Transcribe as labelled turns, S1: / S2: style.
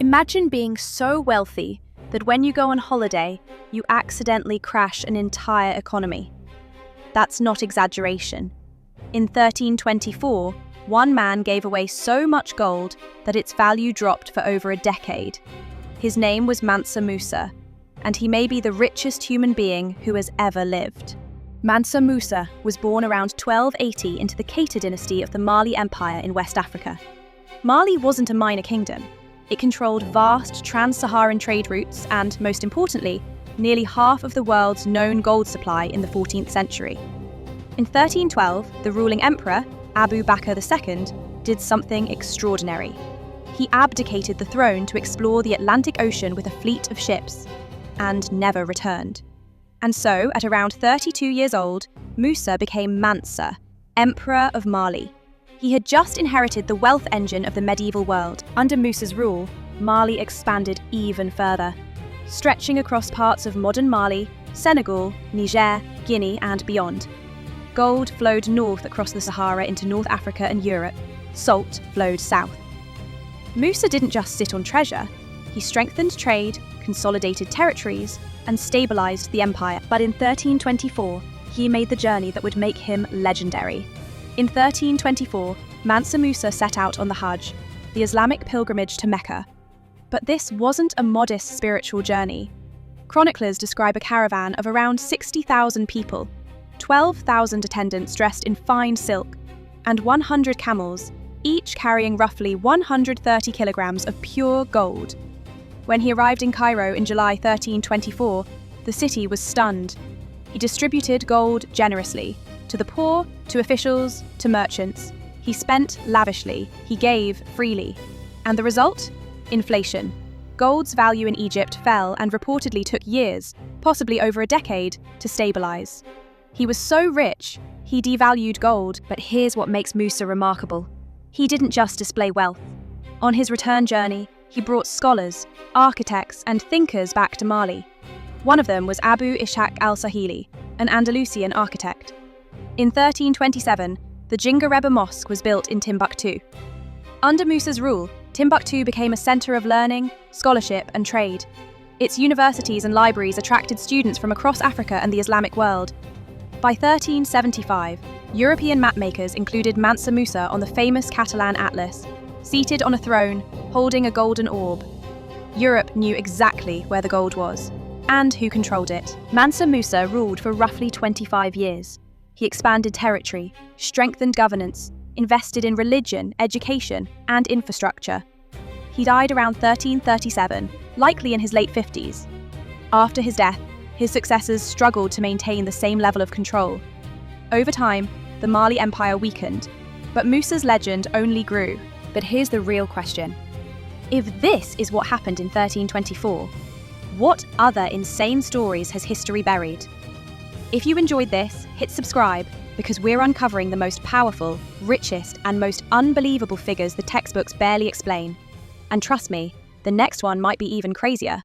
S1: Imagine being so wealthy that when you go on holiday, you accidentally crash an entire economy. That's not exaggeration. In 1324, one man gave away so much gold that its value dropped for over a decade. His name was Mansa Musa, and he may be the richest human being who has ever lived. Mansa Musa was born around 1280 into the Keita dynasty of the Mali Empire in West Africa. Mali wasn't a minor kingdom. It controlled vast trans-Saharan trade routes and, most importantly, nearly half of the world's known gold supply in the 14th century. In 1312, the ruling emperor, Abu Bakr II, did something extraordinary. He abdicated the throne to explore the Atlantic Ocean with a fleet of ships, and never returned. And so, at around 32 years old, Musa became Mansa, Emperor of Mali. He had just inherited the wealth engine of the medieval world. Under Musa's rule, Mali expanded even further, stretching across parts of modern Mali, Senegal, Niger, Guinea, and beyond. Gold flowed north across the Sahara into North Africa and Europe. Salt flowed south. Musa didn't just sit on treasure. He strengthened trade, consolidated territories, and stabilized the empire. But in 1324, he made the journey that would make him legendary. In 1324, Mansa Musa set out on the Hajj, the Islamic pilgrimage to Mecca. But this wasn't a modest spiritual journey. Chroniclers describe a caravan of around 60,000 people, 12,000 attendants dressed in fine silk, and 100 camels, each carrying roughly 130 kilograms of pure gold. When he arrived in Cairo in July 1324, the city was stunned. He distributed gold generously, to the poor, to officials, to merchants. He spent lavishly, he gave freely. And the result? Inflation. Gold's value in Egypt fell and reportedly took years, possibly over a decade, to stabilize. He was so rich, he devalued gold. But here's what makes Musa remarkable. He didn't just display wealth. On his return journey, he brought scholars, architects, and thinkers back to Mali. One of them was Abu Ishaq al-Sahili, an Andalusian architect. In 1327, the Jingareba Mosque was built in Timbuktu. Under Musa's rule, Timbuktu became a center of learning, scholarship, and trade. Its universities and libraries attracted students from across Africa and the Islamic world. By 1375, European mapmakers included Mansa Musa on the famous Catalan atlas, seated on a throne, holding a golden orb. Europe knew exactly where the gold was, and who controlled it. Mansa Musa ruled for roughly 25 years. He expanded territory, strengthened governance, invested in religion, education, and infrastructure. He died around 1337, likely in his late 50s. After his death, his successors struggled to maintain the same level of control. Over time, the Mali Empire weakened, but Musa's legend only grew. But here's the real question. If this is what happened in 1324, what other insane stories has history buried? If you enjoyed this, hit subscribe, because we're uncovering the most powerful, richest, and most unbelievable figures the textbooks barely explain. And trust me, the next one might be even crazier.